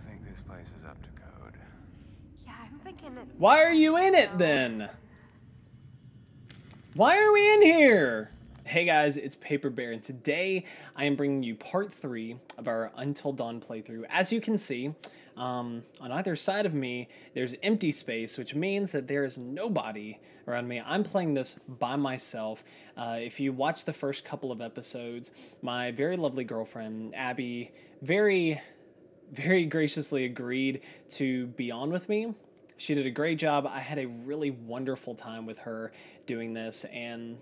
think this place is up to code. Yeah, I'm thinking it. Why are you in it then? Why are we in here? Hey guys, it's Paper Bear, and today I am bringing you part 3 of our Until Dawn playthrough. As you can see, on either side of me, there's empty space, which means that there is nobody around me. I'm playing this by myself. If you watch the first couple of episodes, my very lovely girlfriend, Abby, very graciously agreed to be on with me. She did a great job. I had a really wonderful time with her doing this, and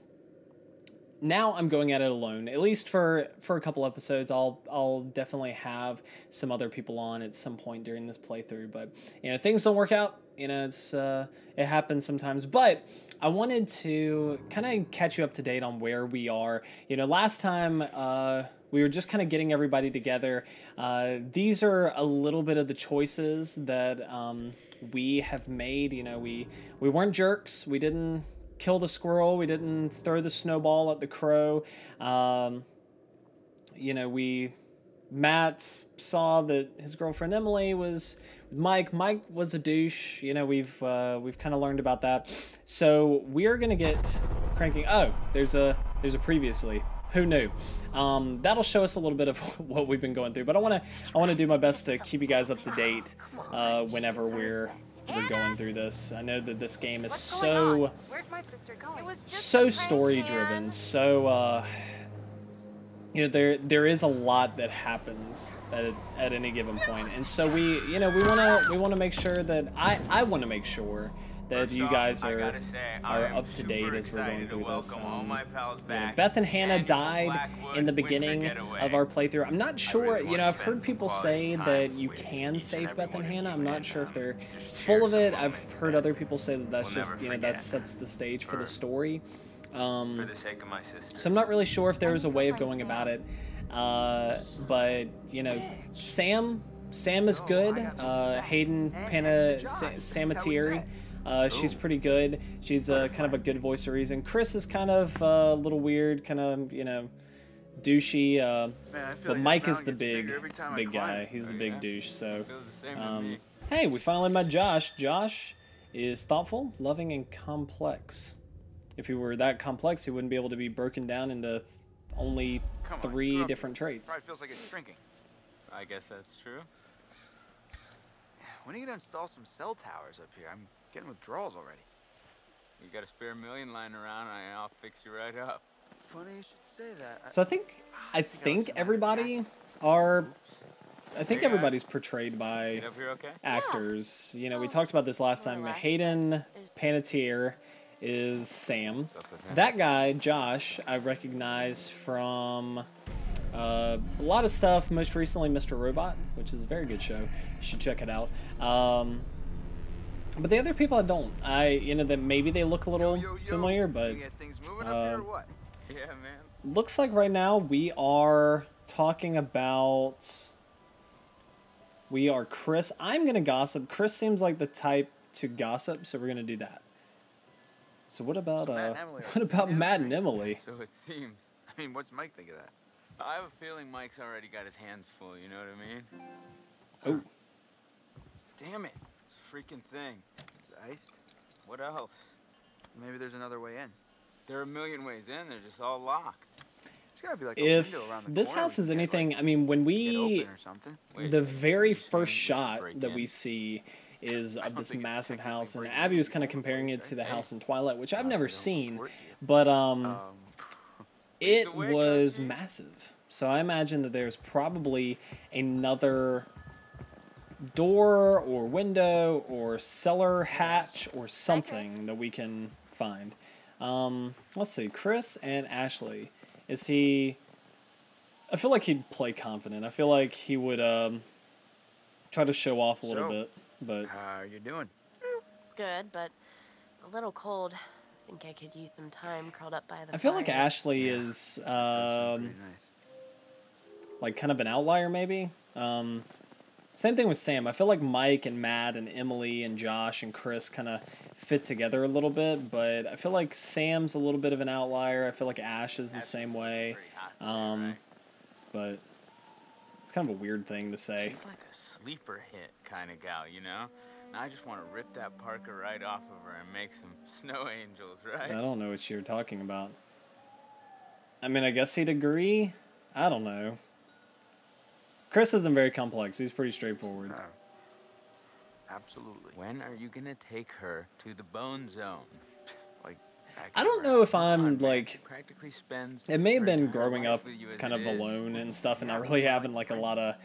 now I'm going at it alone. At least for a couple episodes. I'll definitely have some other people on at some point during this playthrough, but you know, things don't work out. You know, it happens sometimes. But I wanted to kind of catch you up to date on where we are. You know, last time we were just kind of getting everybody together. These are a little bit of the choices that we have made. You know, we weren't jerks. We didn't kill the squirrel. We didn't throw the snowball at the crow. You know, Matt saw that his girlfriend Emily was with Mike. Mike was a douche. You know, we've kind of learned about that. So we're gonna get cranking. Oh, there's a previously. Who knew? That'll show us a little bit of what we've been going through. But I wanna do my best to keep you guys up to date whenever we're going through this. I know that this game is so story driven, so you know, there is a lot that happens at any given point, and so we want to make sure that I want to make sure that you guys are up to date as we're going through this. You know, Beth and Hannah died in the beginning of our playthrough. I'm not sure, you know, I've heard people say that you can save Beth and Hannah. I'm not sure if they're full of it. I've heard other people say that that's just, you know, that sets the stage for the story. So I'm not really sure if there was a way of going about it. But, you know, Sam is good. Hayden Samatieri. She's pretty good. She's kind of a good voice of reason. Chris is kind of a little weird, kind of, you know, douchey. But Mike is the big guy. He's the big douche. So, hey, we finally met Josh. Josh is thoughtful, loving, and complex. If he were that complex, he wouldn't be able to be broken down into only 3 different traits. Probably feels like it's shrinking. I guess that's true. When are you gonna install some cell towers up here? I'm getting withdrawals already. You got a spare million lying around, and I'll fix you right up. Funny you should say that. So I think everybody everybody's portrayed by actors. You know, we talked about this last time. Hayden Panettiere is Sam. That guy, Josh, I recognize from a lot of stuff, most recently Mr. Robot, which is a very good show. You should check it out. But the other people I don't. You know, that maybe they look a little familiar, but Yeah, man. looks like right now we are talking about Chris. I'm gonna gossip. Chris seems like the type to gossip, so we're gonna do that. So what about Matt and Emily? So it seems. I mean, what's Mike think of that? I have a feeling Mike's already got his hands full, you know what I mean? Oh. Damn it. This freaking thing. It's iced. What else? Maybe there's another way in. There are a million ways in, they're just all locked. There's gotta be like a If window around the this corner house we is can, anything, like, I mean, when get we, open or something. the very first shot that we see is of this massive house, and Abby was kind of comparing it to the house in Twilight, which I've never seen, but it was massive. So I imagine that there's probably another door or window or cellar hatch or something that we can find. Let's see, Chris and Ashley. Is he... I feel like he'd play confident. I feel like he would try to show off a little bit, but... How are you doing? Good, but a little cold. I think I could use some time curled up by the I feel fire. like Ashley is Pretty nice. like kind of an outlier maybe. Same thing with Sam. I feel like Mike and Matt and Emily and Josh and Chris kind of fit together a little bit, but I feel like Sam's a little bit of an outlier. I feel like Ash is the same way. But It's kind of a weird thing to say. She's like a sleeper hit kind of gal, you know? And I just want to rip that Parker right off of her and make some snow angels, right? I don't know what you're talking about. I mean, I guess he'd agree. I don't know. Chris isn't very complex. He's pretty straightforward. No. Absolutely. When are you gonna take her to the bone zone? Like, I don't know if Come on, I'm man. like... She practically spends It may have her been entire growing life up with you as kind it of is. alone and stuff, and not really having like a lot of...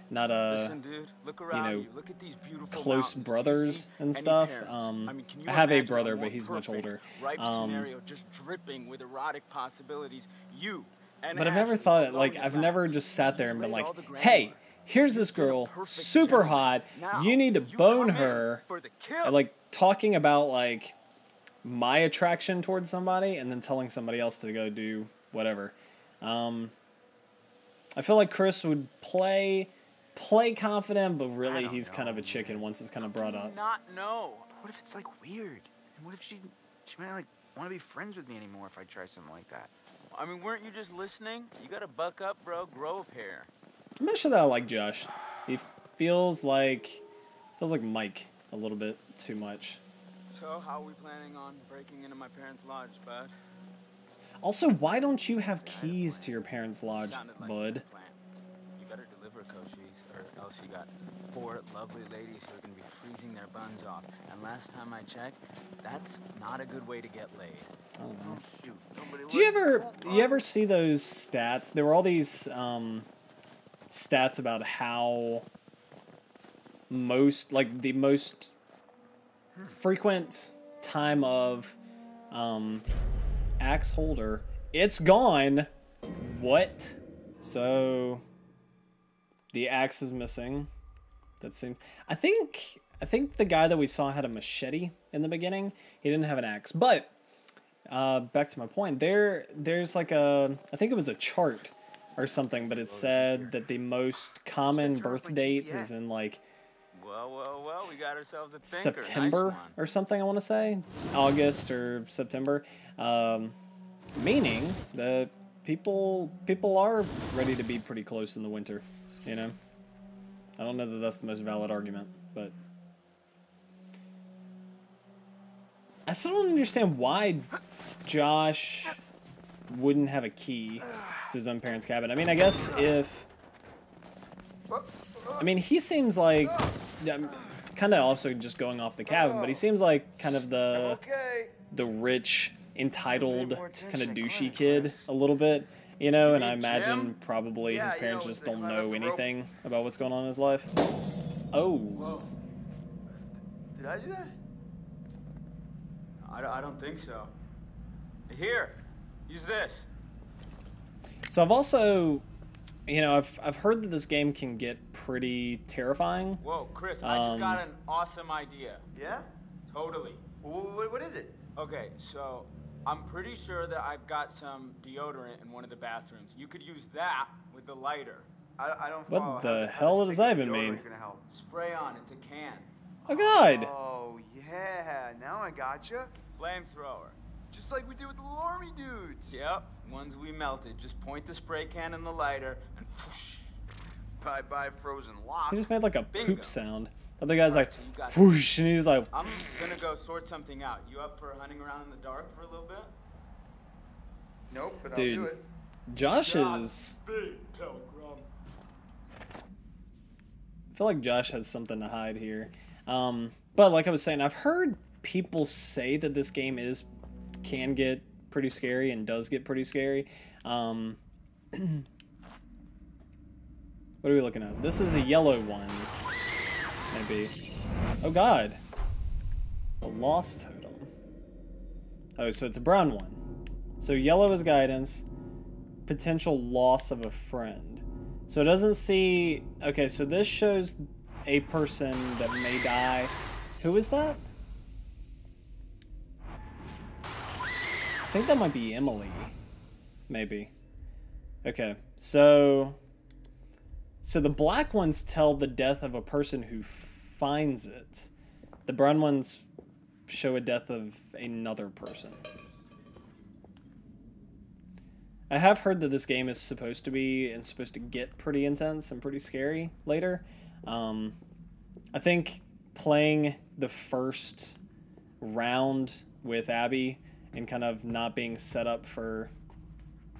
Not Listen, dude, look around know, you. Look at these beautiful close mountains. Do you brothers see and any stuff. parents? I mean, can you have a imagine brother, more but he's much perfect, older. Ripe scenario just dripping with erotic possibilities. You and But I've never Ashley thought, alone like, in I've the never vast. just sat there and You've been laid like, all the groundwork. hey, here's this You've been a girl, perfect super gentleman. hot, Now, you need to you bone come in her, for the kill. and like talking about like my attraction towards somebody and then telling somebody else to go do whatever. I feel like Chris would play confident, but really don't he's kind of a know, chicken man. once it's kind of brought up. Not know. what if it's like weird? And what if she might like want to be friends with me anymore if I try something like that? I mean, weren't you just listening? You gotta buck up, bro. Grow a pair. I'm not sure that I like Josh. He feels like Mike a little bit too much. So, how are we planning on breaking into my parents' lodge, bud? Also, why don't you have keys to your parents' lodge, Sounded like bud? a plan. You better deliver, Cochise, or else you got 4 lovely ladies who are gonna be freezing their buns off. And last time I checked, that's not a good way to get laid. I don't know. Shoot, nobody Do you listens. ever see those stats? There were all these stats about how the most frequent time of axe holder. It's gone. What? So the axe is missing. That seems. I think the guy that we saw had a machete in the beginning. He didn't have an axe, but. Back to my point, there's like I think it was a chart or something, but it said that the most common birth date is in like Well, we got ourselves a thinker. September Nice one. or something, I want to say. August or September. Meaning that people are ready to be pretty close in the winter, you know? I don't know that that's the most valid argument, but... I still don't understand why Josh wouldn't have a key to his own parents' cabin. I mean, I guess if... I mean, he seems like... kind of also just going off the cabin, but he seems like kind of the rich, entitled, kind of douchey kid a little bit, you know? And I imagine probably his parents just don't know anything about what's going on in his life. Oh. Whoa. Did I do that? I don't think so. Here, use this. So I've also, you know, I've heard that this game can get pretty terrifying. Whoa, Chris, I just got an awesome idea. Yeah? Totally. What is it? Okay, so I'm pretty sure that I've got some deodorant in one of the bathrooms. You could use that with the lighter. I don't What follow. the hell does that even mean? Gonna help? Spray on, it's a can. Oh God! Oh yeah, now I gotcha. Flamethrower. Just like we did with the little army dudes. Yep, ones we melted. Just point the spray can in the lighter and whoosh. Bye frozen lock. He just made like a Bingo. poop sound. The other guy's like, so you got whoosh, and he's like, I'm gonna go sort something out. You up for hunting around in the dark for a little bit? Nope, but dude, I'll do it. Josh is. Big pilgrim. I feel like Josh has something to hide here. But like I was saying, I've heard people say that this game can get pretty scary and does get pretty scary. What are we looking at? This is a yellow one. Maybe. Oh God. A lost totem. Oh, so it's a brown one. So yellow is guidance. Potential loss of a friend. So it doesn't see... Okay, so this shows a person that may die. Who is that? I think that might be Emily. Maybe. Okay, so the black ones tell the death of a person who finds it. The brown ones show a death of another person. I have heard that this game is supposed to be and supposed to get pretty intense and pretty scary later. I think playing the first round with Abby and kind of not being set up for,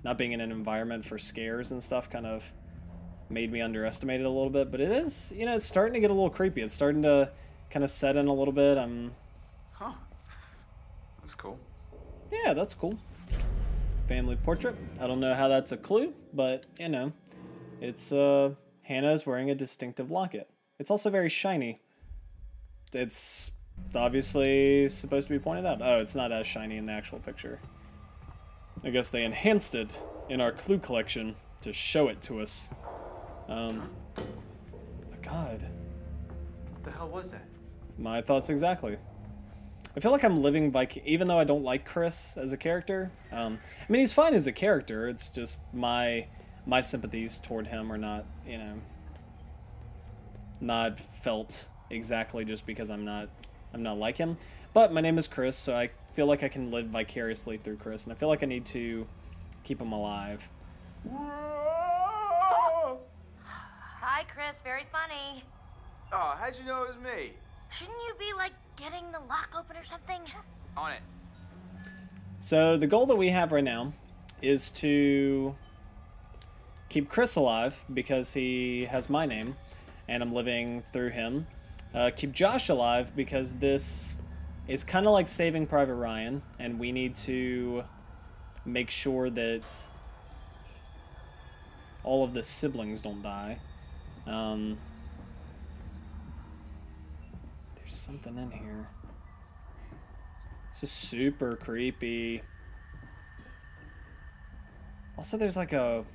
not being in an environment for scares and stuff kind of made me underestimate it a little bit. But it is, you know, it's starting to get a little creepy. It's starting to kind of set in a little bit. Huh. That's cool. Yeah, that's cool. Family portrait. I don't know how that's a clue, but, you know, it's, Hannah is wearing a distinctive locket. It's also very shiny. It's obviously supposed to be pointed out. Oh, it's not as shiny in the actual picture. I guess they enhanced it in our clue collection to show it to us. God. What the hell was that? My thoughts exactly. I feel like I'm living by, even though I don't like Chris as a character. I mean, he's fine as a character. It's just my sympathies toward him are not, you know, not felt exactly just because I'm not like him. But my name is Chris, so I feel like I can live vicariously through Chris, and I feel like I need to keep him alive. Hi, Chris. Very funny. Oh, how'd you know it was me? Shouldn't you be, like, getting the lock open or something? On it. So the goal that we have right now is to keep Chris alive because he has my name and I'm living through him. Keep Josh alive because this is kind of like Saving Private Ryan, and we need to make sure that all of the siblings don't die. There's something in here. This is super creepy. Also, there's like a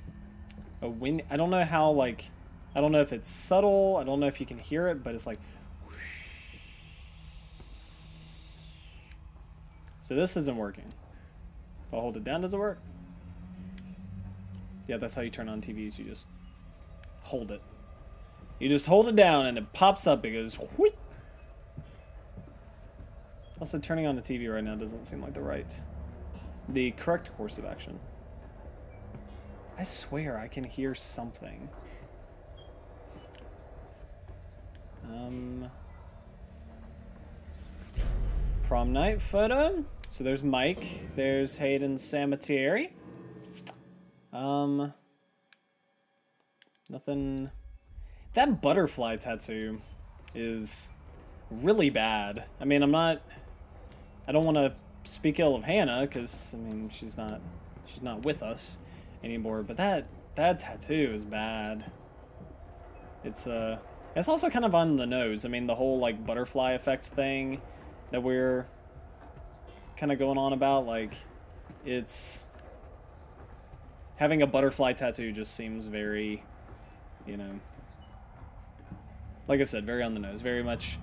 wind. I don't know how, like, I don't know if it's subtle. I don't know if you can hear it, but it's like. So this isn't working. If I hold it down, does it work? Yeah, that's how you turn on TVs. You just hold it. You just hold it down and it pops up. It goes whoop. Also, turning on the TV right now doesn't seem like the correct course of action. I swear I can hear something. Prom night photo. So there's Mike. There's Hayden Samatieri. Nothing. That butterfly tattoo is really bad. I mean, I don't want to speak ill of Hannah because I mean she's not with us anymore. But that tattoo is bad. It's also kind of on the nose. I mean, the whole like butterfly effect thing that we're kind of going on about, like, it's having a butterfly tattoo just seems very, you know, like I said, very on the nose, very much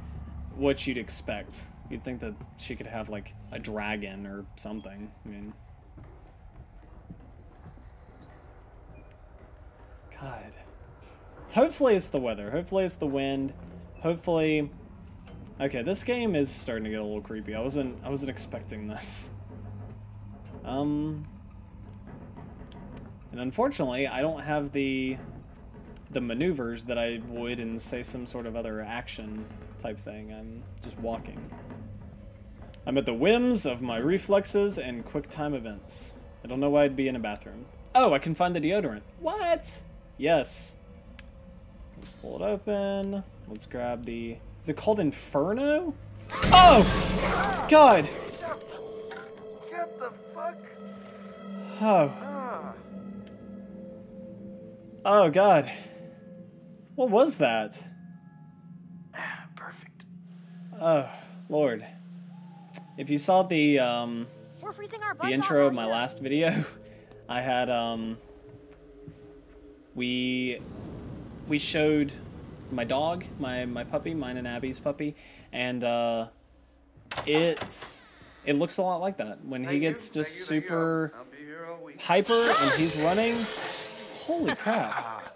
what you'd expect. You'd think that she could have like a dragon or something. I mean, God. Hopefully it's the weather. Hopefully it's the wind. Hopefully. Okay, this game is starting to get a little creepy. I wasn't expecting this. And unfortunately, I don't have the maneuvers that I would in, say, some sort of other action type thing. I'm just walking. I'm at the whims of my reflexes and quick time events. I don't know why I'd be in a bathroom. Oh, I can find the deodorant. What? Yes. Let's pull it open. Let's grab the... Is it called Inferno? Oh! God! What the fuck? Oh. Oh, God. What was that? Perfect. Oh, Lord. If you saw the We're freezing our the butts intro off of my out here. last video, I had we showed my dog, my puppy, mine and Abby's puppy, and it looks a lot like that when he gets just super I'll be here all week. hyper and he's running. Holy crap!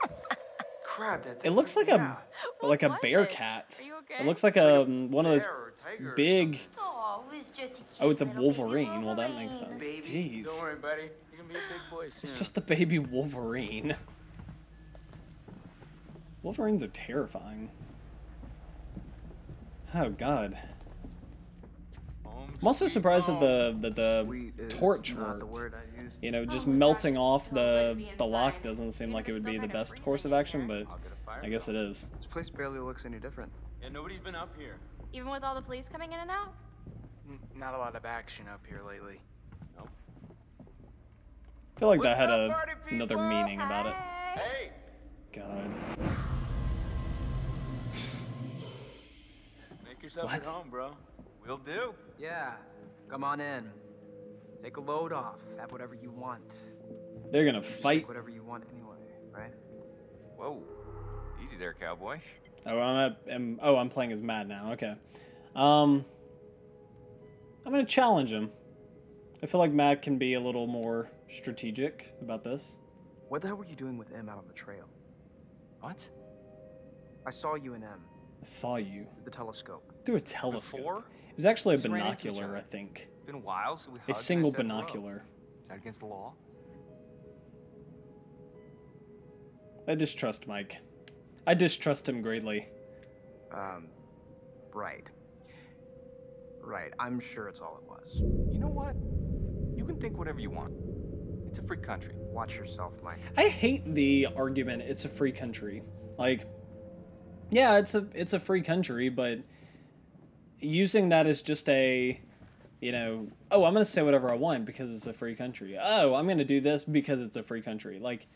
Crap, that It looks like thing a What was bear it? cat. Are you okay? It looks like It's like one of those bear or tiger or big. Oh, it was just a cute Oh, it's a little baby Wolverine. Well, that makes Wolverine. sense. Baby, Jeez. Don't worry, buddy. You can gonna be a big boy soon. It's just a baby Wolverine. Wolverines are terrifying. Oh God. I'm also surprised that the torch worked. You know, just melting off the lock doesn't seem like it would be the best course of action, but I guess it is. This place barely looks any different. Yeah, nobody's been up here. Even with all the police coming in and out? Not a lot of action up here lately. Nope. I feel like What's that had up, party another people? meaning about it. Hey! God. Make yourself What? at home, bro. Will do. Yeah, come on in. Take a load off. Have whatever you want. They're gonna Just fight. take whatever you want anyway, right? Whoa. Easy there, cowboy. Oh, I'm playing as Matt now. Okay. I'm gonna challenge him. I feel like Matt can be a little more strategic about this. What the hell were you doing with M out on the trail? What? I saw you and M I saw you with the telescope. through a telescope. Before? It was actually a Just ran into each binocular, other. I think. Been a while, so we hugged A and I single said hello. binocular. Is that against the law? I distrust Mike. I distrust him greatly. Right. Right, I'm sure it's all it was. You know what? You can think whatever you want. It's a free country. Watch yourself, Mike. I hate the argument it's a free country. Like, yeah, it's a free country, but using that as just a, you know, oh, I'm going to say whatever I want because it's a free country. Oh, I'm going to do this because it's a free country. Like,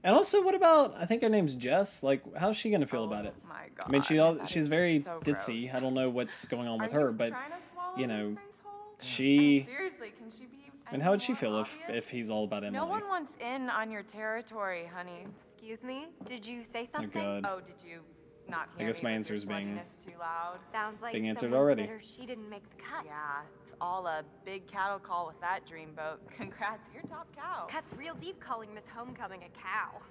and also, what about, I think her name's Jess. Like, how's she going to feel about it? Oh my God. I mean, she's very so ditzy. gross. I don't know what's going on with Are her, you but, trying to swallow you know, this face hole? she... Seriously, can she be? And how would she any feel more if obvious? he's all about Emily? No one wants in on your territory, honey. Excuse me? Did you say Oh, something? God. Oh, did you not hear I guess me? my Was answer your is being- sluttiness too loud? Sounds like Being answered someone's already. bitter she didn't make the cut. Yeah, it's all a big cattle call with that dreamboat. Congrats, you're top cow. Cuts real deep calling Miss Homecoming a cow.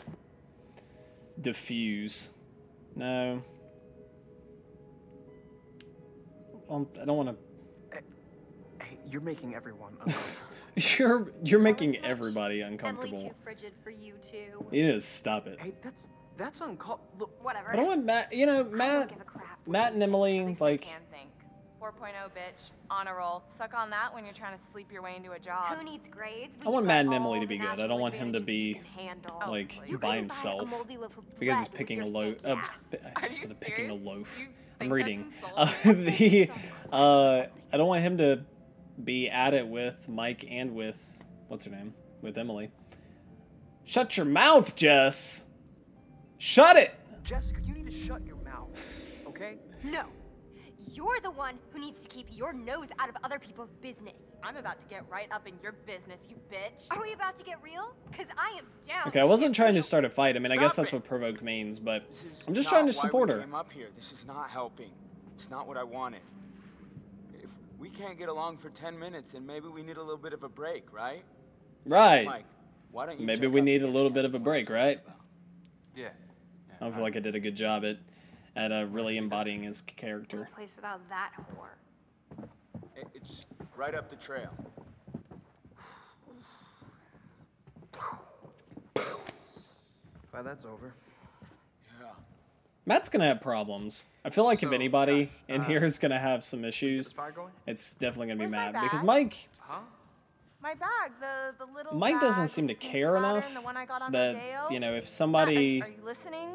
Diffuse. No. I don't want to... Hey, you're making everyone uncomfortable. You're making Jealous much? everybody Emily uncomfortable. too frigid for you too. You need to stop it. Hey, that's uncalled. Look, Whatever. I don't want Matt, you know, I don't Matt give a crap. and At Emily, least I like, can think. 4.0, bitch. On a roll. Suck on that when you're trying to sleep your way into a job. Who needs grades? I want Matt and Emily to be good. I don't want him to be, handle. like, You by couldn't buy a himself. moldy loaf of Because he's bread with picking a your loaf. stanky ass. I Are just you said picking a serious? loaf. You I'm think reading. that's insulting? I don't want him to be at it with Mike and with, what's her name? With Emily. Shut your mouth, Jess! Shut it! Jessica, you need to shut your mouth, okay? No. You're the one who needs to keep your nose out of other people's business. I'm about to get right up in your business, you bitch. Are we about to get real? Because I am down. Okay, I wasn't get trying to real. start a fight. I mean, I guess Stop that's it. what provoke means, but This is I'm just not trying to why support we her. came up here. This is not helping. It's not what I wanted. If we can't get along for 10 minutes, then maybe we need a little bit of a break, right? Right. Mike, why don't you Maybe check we out need the a little discount bit of a we break, talked right? about? Yeah. I don't feel like I did a good job at really embodying his character. No place without that whore. It's right up the trail. Glad that's over. Yeah. Matt's gonna have problems. I feel like if So, anybody Josh, in here is gonna have some Is issues, fire going? it's definitely gonna be Where's my Matt. Because bag? Mike Huh? My bag, the little Mike bag doesn't with seem to the pink care pattern, enough the one I got on that, Rodeo. you know, if Matt, somebody... are you listening?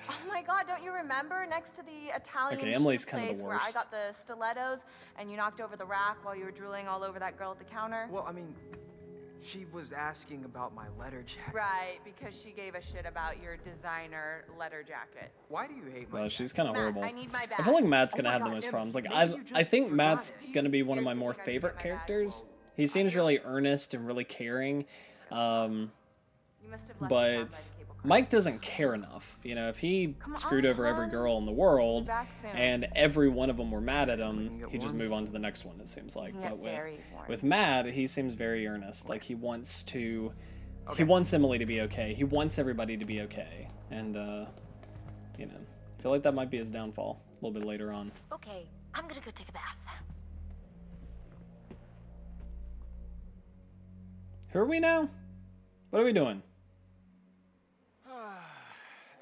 Oh my God, don't you remember next to the Italian Okay, shoe Emily's kind of place the where I worst. got the stilettos and you knocked over the rack while you were drooling all over that girl at the counter? Well, I mean, she was asking about my letter jacket. Right, because she gave a shit about your designer letter jacket. Why do you hate my Well, she's kind of Matt, horrible. I need my bag. I feel like Matt's Oh gonna my have the God, most Em, problems. Like maybe I you just think forgot Matt's it. gonna be one of my Seriously more think I should favorite get my bag? characters. He seems really earnest and really caring. You must have left the sound by But the cable car. Mike doesn't care enough. You know, if he Come screwed on, over every hon. girl in the world Back soon. and every one of them were mad at him, can get he'd just warm. move on to the next one, it seems like. Yeah, But very warm. with Matt, he seems very earnest. Like he wants to... He wants Emily to be okay. He wants everybody to be okay. And, you know, I feel like that might be his downfall a little bit later on. Okay, I'm gonna go take a bath. Who are we now? What are we doing?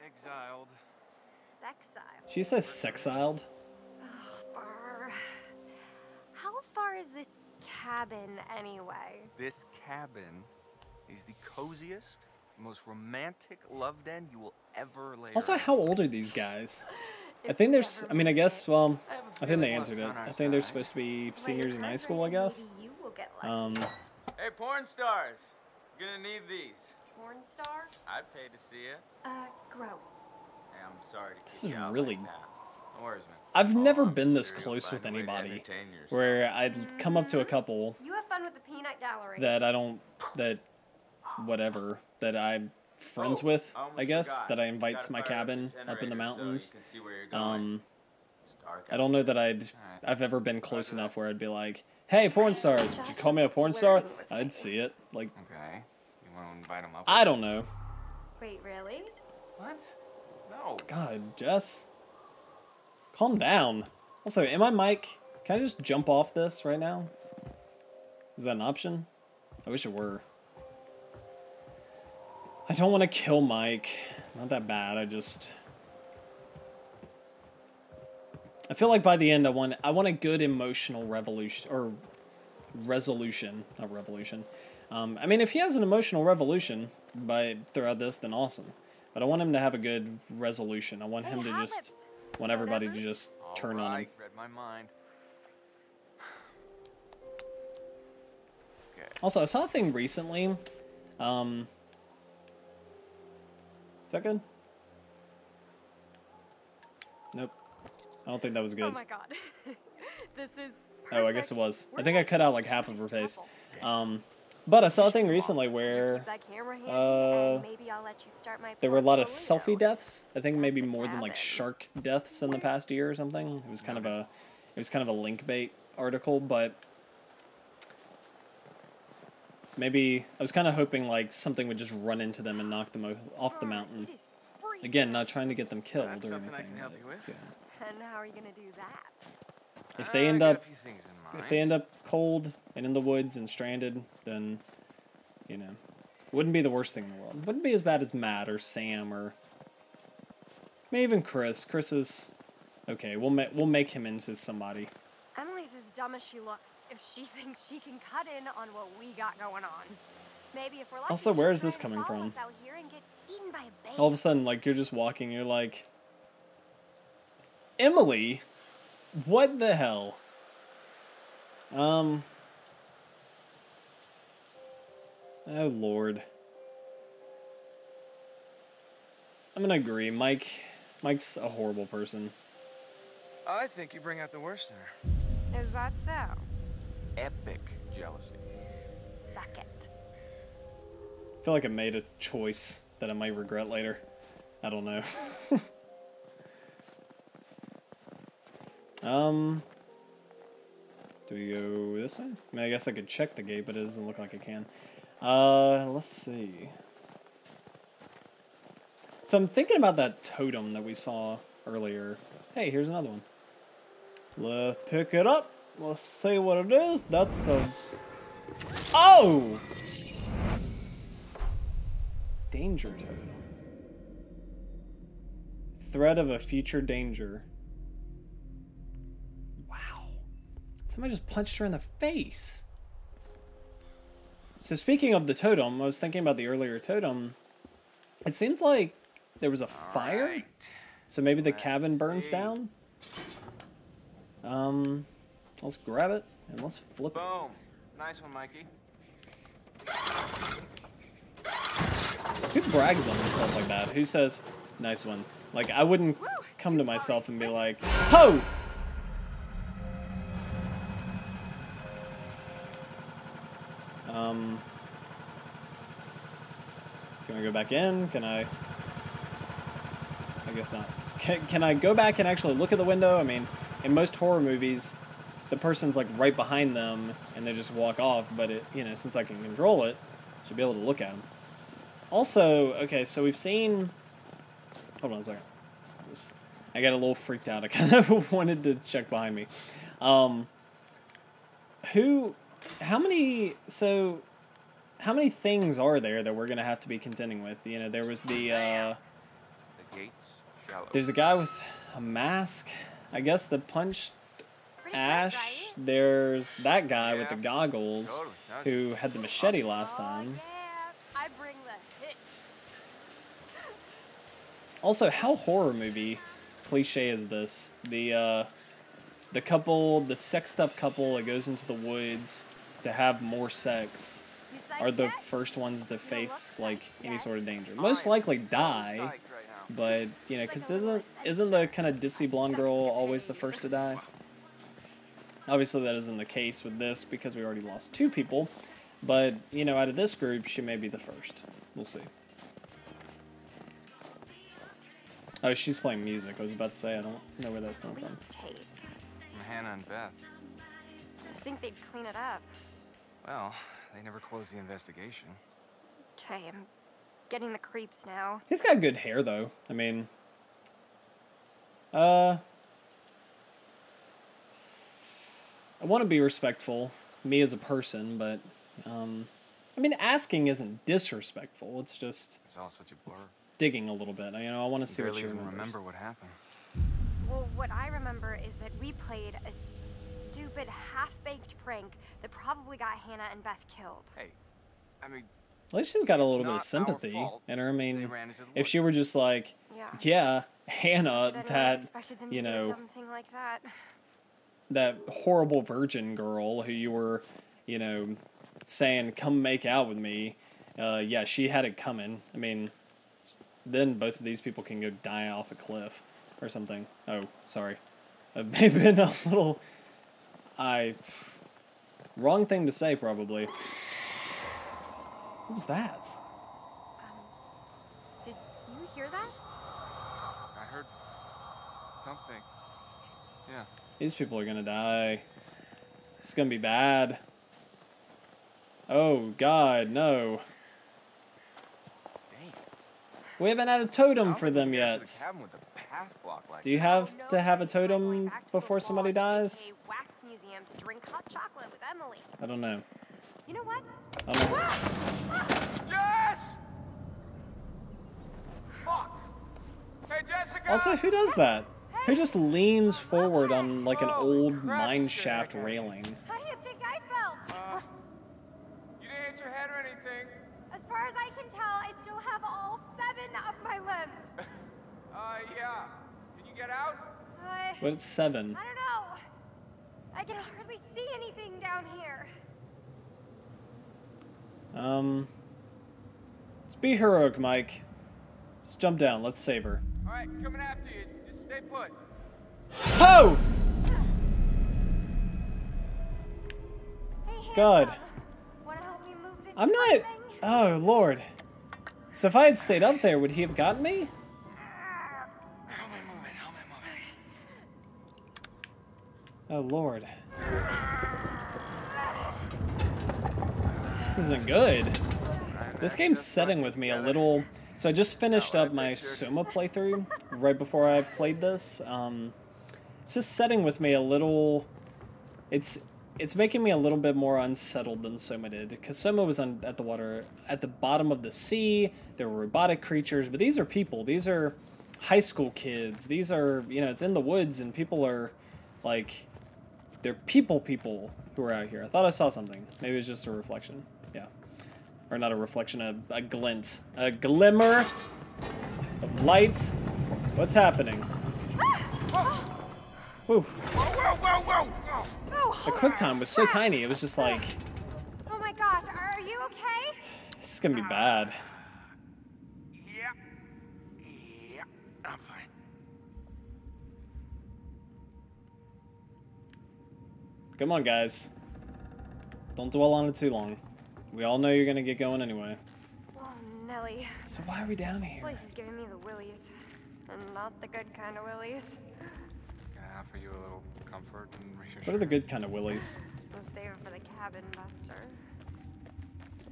Exiled. Sexile. She says sexiled. Ugh, brr. How far is this cabin anyway? This cabin is the coziest, most romantic love den you will ever lay. Also, your how eyes. old are these guys? I It's think there's, never I mean, I guess, well, I have a I think feeling they answered it. luck's on our I think they're side. supposed to be Play seniors your in high cards school, I right, guess. maybe you will get lucky. Hey, porn stars. Gonna need these. Porn star? I'd pay to see it. Gross. Hey, I'm sorry to This keep is you out really- like that. No worries, man. I've never I'm been this sure you'll close find with a way to anybody entertain yourself. where I'd come up to a couple You have fun with the peanut gallery. that I don't, that, whatever, that I'm friends with, almost I guess, forgot. that I invite Gotta to my fire up cabin the up in the generator so mountains. you can see where you're going. It's dark I don't know that I've ever been close enough where I'd be like, hey, porn stars, did you call me a porn star? I'd see it. Like, Okay. You want to invite him up? I don't know. Wait, really? What? No. God, Jess. Calm down. Also, am I Mike? Can I just jump off this right now? Is that an option? I wish it were. I don't want to kill Mike. Not that bad, I feel like by the end I want a good emotional revolution or resolution, not revolution. I mean, if he has an emotional revolution throughout this, then awesome. But I want him to have a good resolution. I want him to just want everybody to just turn on him. Read my mind. Okay. Also, I saw a thing recently. Is that good? Nope. I don't think that was good. Oh my god. This is Oh, I guess it perfect. was. I We're think I like cut out like half of her face. But I saw a thing recently where Keep that camera handy, and maybe I'll let you start my there were a lot of portfolio. selfie deaths. I think maybe more than like cabin. shark deaths in the past year or something. It was kind of a link bait article, but maybe I was kind of hoping like something would just run into them and knock them off the mountain. It is freezing. Again, not trying to get them killed That's or something I anything. can help but, you with. yeah. And how are you gonna do that? If they end I got up a few things in mind. If they end up cold and in the woods and stranded, then, you know, wouldn't be the worst thing in the world. Wouldn't be as bad as Matt or Sam or maybe even Chris. Chris is okay. We'll make him into somebody. Emily's as dumb as she looks if she thinks she can cut in on what we got going on. Maybe if we're lucky, Also, where she'll is this try and coming follow from? us out here and get eaten by a bear. All of a sudden, like you're just walking, you're like, Emily, what the hell? Oh Lord. I'm gonna agree. Mike's a horrible person. I think you bring out the worst in her. Is that so? Epic jealousy. Suck it. I feel like I made a choice that I might regret later. I don't know. Do we go this way? I mean, I guess I could check the gate, but it doesn't look like I can. Let's see. So I'm thinking about that totem that we saw earlier. Hey, here's another one. Let's pick it up. Let's see what it is. That's a... Oh! Danger totem. Threat of a future danger. Wow. Somebody just punched her in the face. So speaking of the totem, I was thinking about the earlier totem. It seems like there was a fire. Right. So maybe the Let's cabin burns see. down. Let's grab it and let's flip it. Boom. Nice one, Mikey. Who brags on himself like that? Who says, nice one? Like, I wouldn't come to myself and be like, ho! Can I go back in? Can I guess not. Can I go back and actually look at the window? I mean, in most horror movies, the person's like right behind them and they just walk off, but it, you know, since I can control it, I should be able to look at them. Also, okay, so we've seen... Hold on a second. I got a little freaked out. I kind of wanted to check behind me. How how many things are there that we're gonna have to be contending with? You know, there was the The gates shall there's a guy with a mask, I guess, that punched Ash. There's that guy with the goggles Totally. That's who had the machete last time. Yeah, I bring the hit. Also, how horror movie cliche is this? The couple, the sexed up couple that goes into the woods to have more sex You are psyched the yet? first ones to face like any sort of danger. I Most am likely so die, psyched right now. but you know, cause isn't the kind of ditzy blonde girl always the first to die? Obviously, that isn't the case with this because we already lost 2 people. But, you know, out of this group, she may be the first. We'll see. Oh, she's playing music. I was about to say, I don't know where that's coming from. Police tape. Hannah and Beth. I think they'd clean it up. Well, they never closed the investigation. Okay, I'm getting the creeps now. He's got good hair, though. I mean... I want to be respectful, me as a person, but... I mean, asking isn't disrespectful. It's just... It's all such a blur. digging a little bit. You know, I want to see what Barely she even remembers. remember what happened. Well, what I remember is that we played a stupid, half-baked prank that probably got Hannah and Beth killed. Hey, I mean, At least she's got a It's little bit not our of sympathy fault in her. I they mean, ran into the if she were just like, Yeah. yeah, Hannah, But anyone that, expected them you to do a know, dumb thing like that. that horrible virgin girl who you were, you know, saying, come make out with me, yeah, she had it coming. I mean, then both of these people can go die off a cliff or something. Oh, sorry. It may have been a little... wrong thing to say, probably. What was that? Did you hear that? I heard something. Yeah. These people are gonna die. This is gonna be bad. Oh, God, no. Dang. We haven't had a totem for them yet. The cabin with the path block like Do you that. have No, to have a I'm going totem back to the before somebody lodge, dies? aka Wax Museum, to drink hot chocolate with Emily. I don't know. You know what? I don't know. Jess! Fuck! Hey, Jessica! Also, who does that? Who just leans forward on like an Holy old crap, mine this shaft guy. railing? How do you think I felt? You didn't hit your head or anything. As far as I can tell, I still have all 7 of my limbs. Yeah. Can you get out? But it's 7. I don't know. I can hardly see anything down here. Let's be heroic, Mike. Let's jump down. Let's save her. All right, coming after you. Just stay put. Oh! Hey, God. handsome. Wanna help me move this I'm poor not... thing? Oh, Lord. So if I had stayed up there, would he have gotten me? Help me move it. Help me move it. Oh, Lord. This isn't good. This game's setting with me a little... So I just finished up my Soma playthrough right before I played this. It's just setting with me a little... It's making me a little bit more unsettled than Soma did. Because Soma was at the bottom of the sea. There were robotic creatures. But these are people. These are high school kids. These are, you know, it's in the woods. And people are, like... They're people who are out here. I thought I saw something. Maybe it's just a reflection. Yeah. Or not a reflection, a glint. A glimmer of light. What's happening? Woo. Oh, The quick time was so tiny. It was just like, oh my gosh, are you okay? this is gonna be bad. Yeah. Yeah. I'm fine. Come on, guys. Don't dwell on it too long. We all know you're gonna get going anyway. Oh, Nelly. So why are we down This here? place is giving me the willies. And not the good kind of willies. Can I offer you a little comfort and reassurance? What are the good kind of willies? We'll save it for the cabin buster.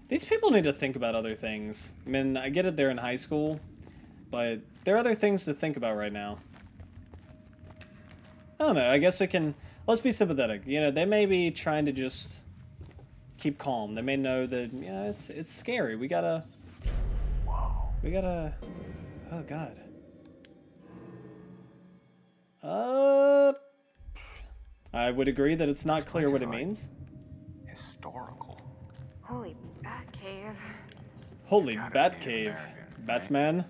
These people need to think about other things. I mean, I get it, they're in high school, but there are other things to think about right now. I don't know, I guess we can... Let's be sympathetic. You know, they may be trying to just keep calm. They may know that, you know, it's scary. We gotta... Oh, God. I would agree that it's not clear what it means. Historical. Holy Batcave. Holy Gotta be Batcave. American, right? Batman.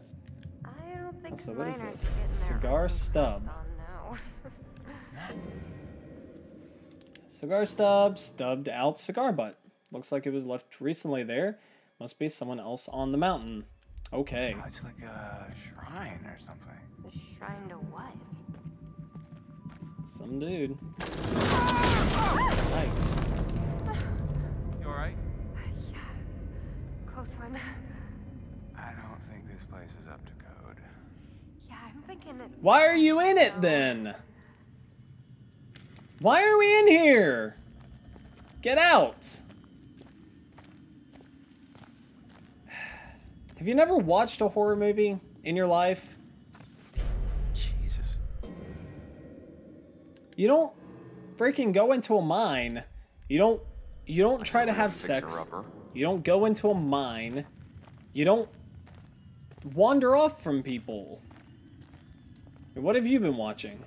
I don't think So what is miners this? are getting their Cigar hunting stub. gloves on now. Cigar stub, stubbed out cigar butt. Looks like it was left recently there. Must be someone else on the mountain. Okay. Oh, it's like a shrine or something. The shrine to what? Some dude. Nice. You alright? Yeah. Close one. I don't think this place is up to code. Yeah, I'm thinking that. Why are you in it then? Why are we in here? Get out. Have you never watched a horror movie in your life? Jesus. You don't freaking go into a mine. You don't try to have sex. You don't go into a mine. You don't wander off from people. What have you been watching?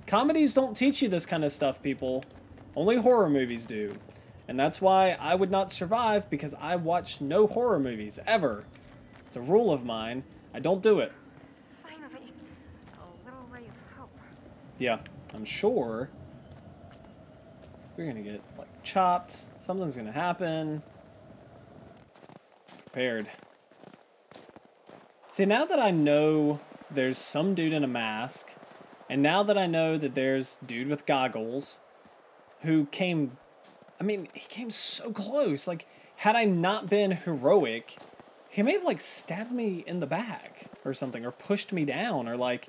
Comedies don't teach you this kind of stuff, people. Only horror movies do. And that's why I would not survive, because I watch no horror movies, ever. It's a rule of mine. I don't do it. Finally, a little ray of hope. Yeah, I'm sure we're gonna get, like, chopped. Something's gonna happen. Prepared. See, now that I know there's some dude in a mask, and now that I know that there's dude with goggles who came... I mean, he came so close. Like, had I not been heroic, he may have, like, stabbed me in the back or something, or pushed me down, or, like,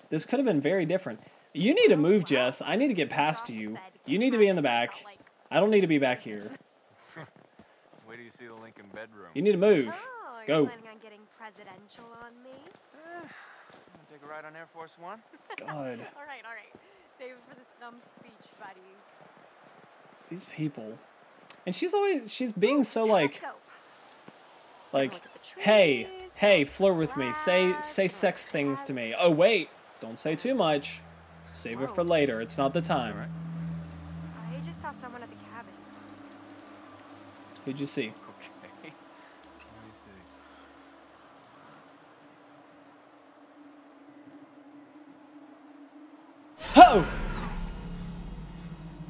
this could have been very different. You need to move, Jess. I need to get past you. You need to be in the back. I don't need to be back here. Wait till you see the Lincoln bedroom. You need to move. Oh, Go. you're planning on getting presidential on me? Wanna take a ride on Air Force One? God. All right. Save it for the stump speech, buddy. These people. And she's being so, like, hey, flirt with me. Say sex things to me. Oh, wait. Don't say too much. Save it for later. It's not the time. I just saw someone at the cabin. Who'd you see? Okay. Let me see. Oh!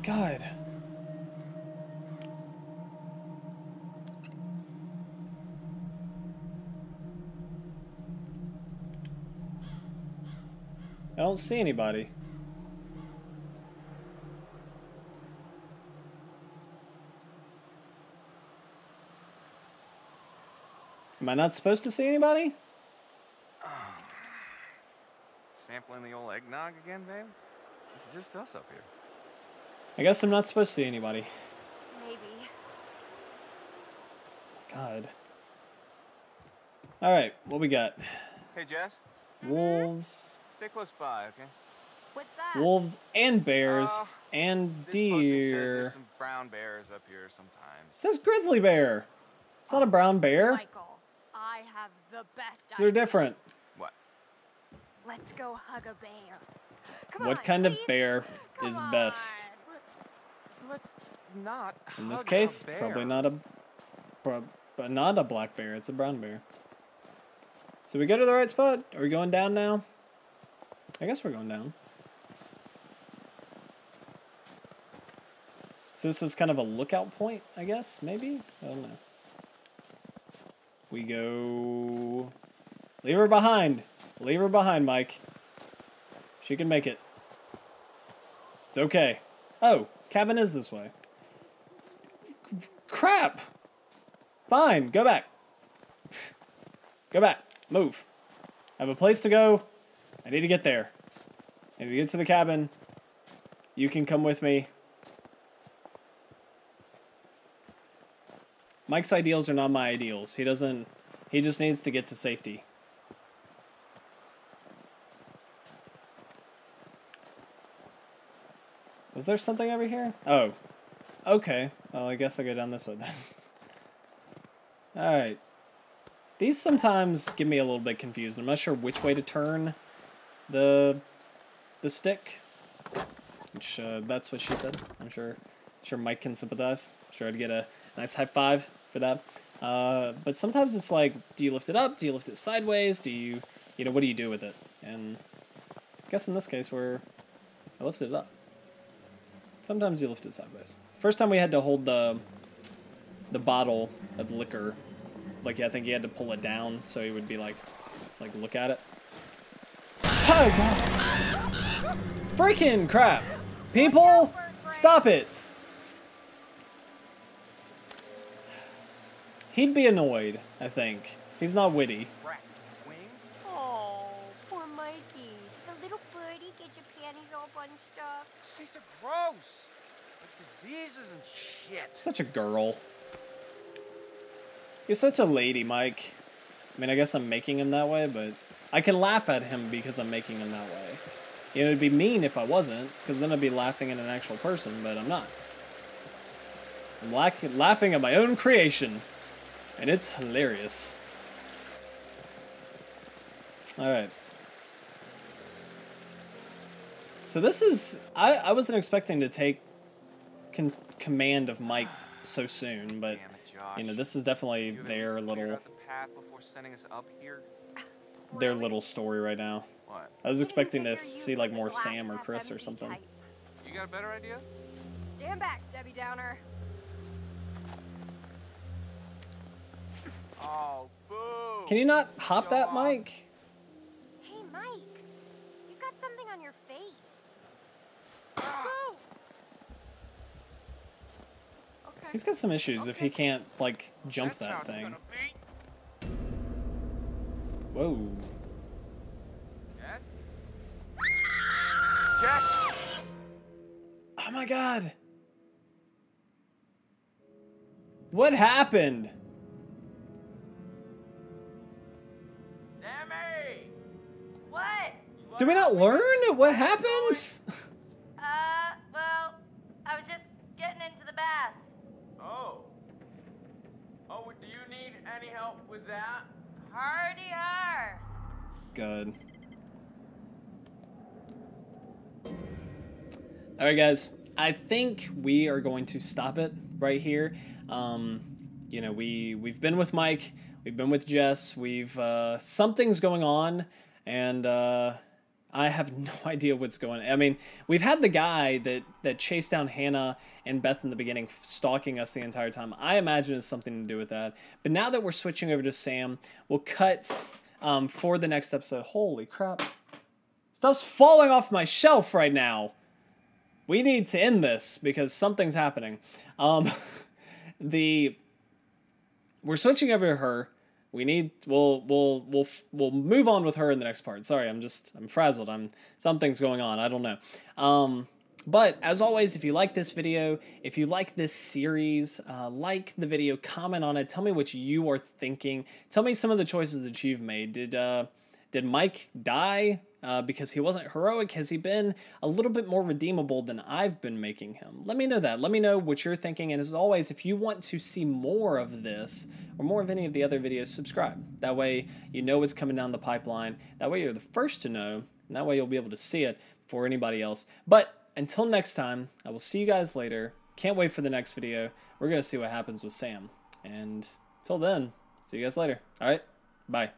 God. I don't see anybody. Am I not supposed to see anybody? Sampling the old eggnog again, babe? It's just us up here. I guess I'm not supposed to see anybody. Maybe. God. Alright, what we got? Hey, Jess. Wolves. Stay close by, okay? What's that? Wolves and bears and This posting says deer. there's some brown bears up here sometimes. It says grizzly bear. It's not a brown bear. Michael, I have the best They're idea. different. What? Let's go hug a bear. Come What on, kind of please? bear Come is on. best? Let's not In this hug a case, bear. probably not a black bear. It's a brown bear. So we go to the right spot. Are we going down now? I guess we're going down. So this was kind of a lookout point, I guess, maybe? I don't know. We go... Leave her behind. Leave her behind, Mike. She can make it. It's okay. Oh, cabin is this way. Crap! Fine, go back. Go back. Move. I have a place to go. I need to get there. I need to get to the cabin. You can come with me. Mike's ideals are not my ideals. He just needs to get to safety. Was there something over here? Oh. Okay. Well, I guess I'll go down this way then. Alright. These sometimes get me a little bit confused. I'm not sure which way to turn the stick. Which, that's what she said. I'm sure Mike can sympathize. I'm sure I'd get a nice high five for that. But sometimes it's like, do you lift it up? Do you lift it sideways? Do you, what do you do with it? And I guess in this case I lifted it up. Sometimes you lift it sideways. First time we had to hold the bottle of liquor, like, I think you had to pull it down so he would be like look at it. Oh god! Freaking crap! People, stop it! He'd be annoyed, I think. He's not witty. Rat. Wings? Oh, poor Mikey. Did the little birdie get your panties all bunched up? These are gross. Like diseases and shit. Such a girl. You're such a lady, Mike. I mean, I guess I'm making him that way, but I can laugh at him because I'm making him that way. It'd be mean if I wasn't, because then I'd be laughing at an actual person, but I'm not. I'm laughing at my own creation, and it's hilarious. Alright. So this is... I wasn't expecting to take command of Mike so soon, but... Damn it, Josh. This is definitely You haven't their cleared little out the path before sending us up here? story right now. What? I was Didn't expecting to figure you'd see like let more the of Sam glass or half Chris or empty something. type. You got a better idea? Stand back, Debbie Downer. Oh, boo! Can you not hop Show that, off. Mike? Hey, Mike. You got something on your face. Ah. Okay. He's got some issues if he can't like jump That's how that it's thing. gonna be. Whoa. Yes? Jess? Oh my god. What happened? Sammy! What? Do we not learn what happens? Well, I was just getting into the bath. Oh. Oh, do you need any help with that? Hardy har. Good. All right, guys. I think we are going to stop it right here. We've been with Mike, we've been with Jess, we've something's going on, and I have no idea what's going on. I mean, we've had the guy that chased down Hannah and Beth in the beginning stalking us the entire time. I imagine it's something to do with that. But now that we're switching over to Sam, we'll cut for the next episode. Holy crap. Stuff's falling off my shelf right now. We need to end this because something's happening. We're switching over to her. We'll move on with her in the next part. Sorry, I'm frazzled. Something's going on. I don't know. But as always, if you like this video, if you like this series, like the video, comment on it. Tell me what you are thinking. Tell me some of the choices that you've made. Did Mike die because he wasn't heroic? Has he been a little bit more redeemable than I've been making him? Let me know that. Let me know what you're thinking. And as always, if you want to see more of this or more of any of the other videos, subscribe. That way you know what's coming down the pipeline. That way you're the first to know. And that way you'll be able to see it before anybody else. But until next time, I will see you guys later. Can't wait for the next video. We're going to see what happens with Sam. And until then, see you guys later. All right, bye.